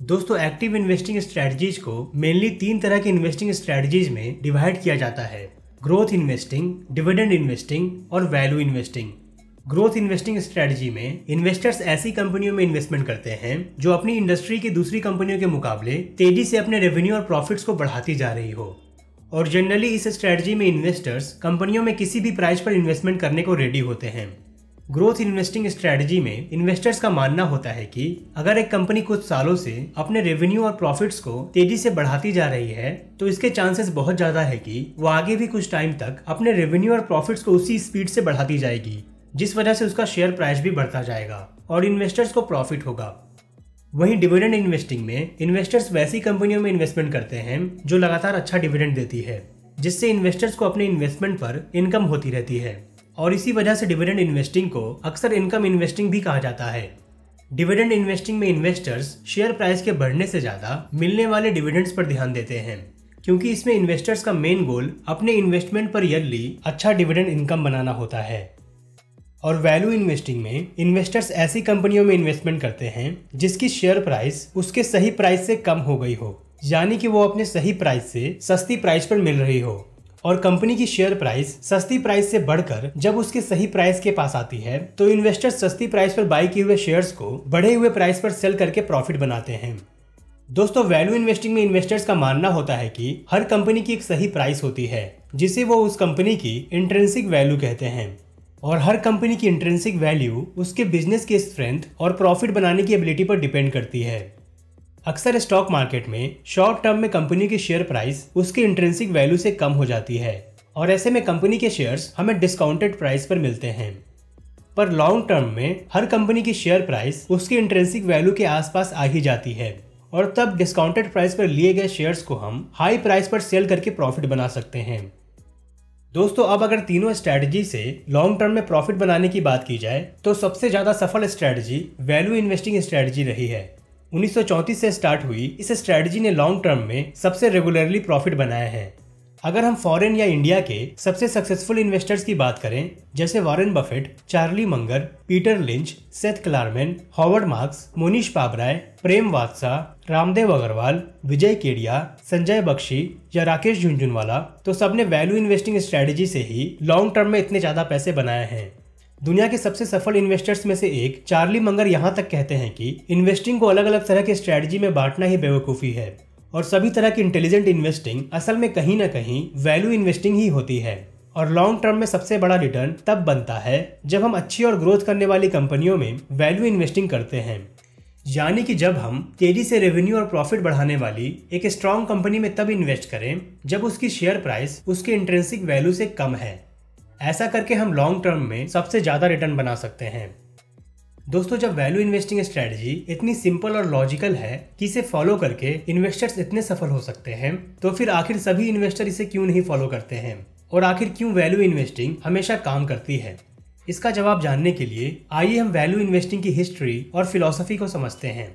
दोस्तों active investing strategies को mainly 3 तरह की इन्वेस्टिंग स्ट्रेटजीज में डिवाइड किया जाता है: ग्रोथ इन्वेस्टिंग, डिविडेंड इन्वेस्टिंग और value investing. Growth investing strategy में इन्वेस्टर्स ऐसी कंपनियों में इन्वेस्टमेंट करते हैं जो अपनी इंडस्ट्री की दूसरी कंपनियों के मुकाबले तेजी से अपने रेवेन्यू और प्रॉफिट्स को बढ़ाती जा रही हो। और जनरली इस स्ट्रेटजी में इन्वेस्टर्स कंपनियों में किसी भी प्राइस पर इन्वेस्टमेंट करने को रेडी होते हैं। ग्रोथ इन्वेस्टिंग स्ट्रेटजी में इन्वेस्टर्स का मानना होता है कि अगर एक कंपनी कुछ सालों से अपने रेवेन्यू और प्रॉफिट्स को तेजी से बढ़ाती जा रही है तो इसके चांसेस बहुत ज्यादा है कि वो आगे भी कुछ टाइम तक अपने रेवेन्यू और प्रॉफिट्स को उसी स्पीड से बढ़ाती जाएगी, जिस वजह से उसका शेयर प्राइस भी बढ़ता जाएगा और इन्वेस्टर्स को प्रॉफिट होगा। वहीं डिविडेंड इन्वेस्टिंग में इन्वेस्टर्स वैसी कंपनियों में इन्वेस्टमेंट करते हैं जो लगातार अच्छा डिविडेंड देती है, जिससे इन्वेस्टर्स को अपने इन्वेस्टमेंट पर इनकम होती रहती है और इसी वजह से डिविडेंड इन्वेस्टिंग को अक्सर इनकम इन्वेस्टिंग भी कहा जाता है। डिविडेंड इन्वेस्टिंग में इन्वेस्टर्स शेयर प्राइस के बढ़ने से ज्यादा मिलने वाले डिविडेंड्स पर ध्यान देते हैं, क्योंकि इसमें इन्वेस्टर्स का मेन गोल अपने इन्वेस्टमेंट पर ईयरली अच्छा डिविडेंड इनकम बनाना होता है। और वैल्यू इन्वेस्टिंग में इन्वेस्टर्स ऐसी कंपनियों में इन्वेस्टमेंट करते हैं जिसकी शेयर प्राइस उसके सही प्राइस से कम हो गई हो, यानी कि वो अपने सही प्राइस से सस्ती प्राइस पर मिल रही हो। और कंपनी की शेयर प्राइस सस्ती प्राइस से बढ़कर जब उसके सही प्राइस के पास आती है तो इन्वेस्टर्स सस्ती प्राइस पर बाय किए हुए शेयर्स को बढ़े हुए प्राइस पर सेल करके प्रॉफिट बनाते हैं। दोस्तों वैल्यू इन्वेस्टिंग में इन्वेस्टर्स का मानना होता है कि हर कंपनी की एक सही प्राइस होती है जिसे वो उस कंपनी की इंट्रिंसिक वैल्यू कहते हैं, और हर कंपनी की इंट्रिंसिक वैल्यू उसके बिजनेस की स्ट्रेंथ और प्रॉफिट बनाने की एबिलिटी पर डिपेंड करती है। अक्सर स्टॉक मार्केट में शॉर्ट टर्म में कंपनी की शेयर प्राइस उसकी इंट्रिंसिक वैल्यू से कम हो जाती है और ऐसे में कंपनी के शेयर्स हमें डिस्काउंटेड प्राइस पर मिलते हैं। पर लॉन्ग टर्म में हर कंपनी की शेयर प्राइस उसकी इंट्रिंसिक वैल्यू के आसपास आ ही जाती है और तब डिस्काउंटेड प्राइस पर लिए गए शेयर्स को हम हाई प्राइस पर सेल करके प्रॉफिट बना सकते हैं। दोस्तों अब अगर तीनों स्ट्रैटेजी से लॉन्ग टर्म में प्रॉफिट बनाने की बात की जाए तो सबसे ज्यादा सफल स्ट्रैटेजी वैल्यू इन्वेस्टिंग स्ट्रैटेजी रही है। 1934 से स्टार्ट हुई इस स्ट्रैटेजी ने लॉन्ग टर्म में सबसे रेगुलरली प्रॉफिट बनाया है। अगर हम फॉरेन या इंडिया के सबसे सक्सेसफुल इन्वेस्टर्स की बात करें जैसे Warren Buffett, Charlie Munger, Peter Lynch, Seth Klarman, Howard Marks, Mohnish Pabrai, Prem Watsa, Ramdeo Agrawal, Vijay Kedia, Sanjay Bakshi या राकेश झुनझुनवाला, तो सबने वैल्यू इन्वेस्टिंग स्ट्रैटेजी से ही लॉन्ग टर्म में इतने ज्यादा पैसे बनाए हैं। दुनिया के सबसे सफल इन्वेस्टर्स में से एक चार्ली मंगर यहाँ तक कहते हैं कि इन्वेस्टिंग को अलग अलग तरह के स्ट्रैटेजी में बांटना ही बेवकूफ़ी है और सभी तरह की इंटेलिजेंट इन्वेस्टिंग असल में कहीं ना कहीं वैल्यू इन्वेस्टिंग ही होती है। और लॉन्ग टर्म में सबसे बड़ा रिटर्न तब बनता है जब हम अच्छी और ग्रोथ करने वाली कंपनियों में वैल्यू इन्वेस्टिंग करते हैं, यानी कि जब हम तेजी से रेवेन्यू और प्रॉफिट बढ़ाने वाली एक स्ट्रॉन्ग कंपनी में तब इन्वेस्ट करें जब उसकी शेयर प्राइस उसके इंट्रिंसिक वैल्यू से कम है। ऐसा करके हम लॉन्ग टर्म में सबसे ज्यादा रिटर्न बना सकते हैं। दोस्तों जब वैल्यू इन्वेस्टिंग स्ट्रेटजी इतनी सिंपल और लॉजिकल है कि इसे फॉलो करके इन्वेस्टर्स इतने सफल हो सकते हैं, तो फिर आखिर सभी इन्वेस्टर इसे क्यों नहीं फॉलो करते हैं और आखिर क्यों वैल्यू इन्वेस्टिंग हमेशा काम करती है? इसका जवाब जानने के लिए आइए हम वैल्यू इन्वेस्टिंग की हिस्ट्री और फिलॉसफी को समझते हैं।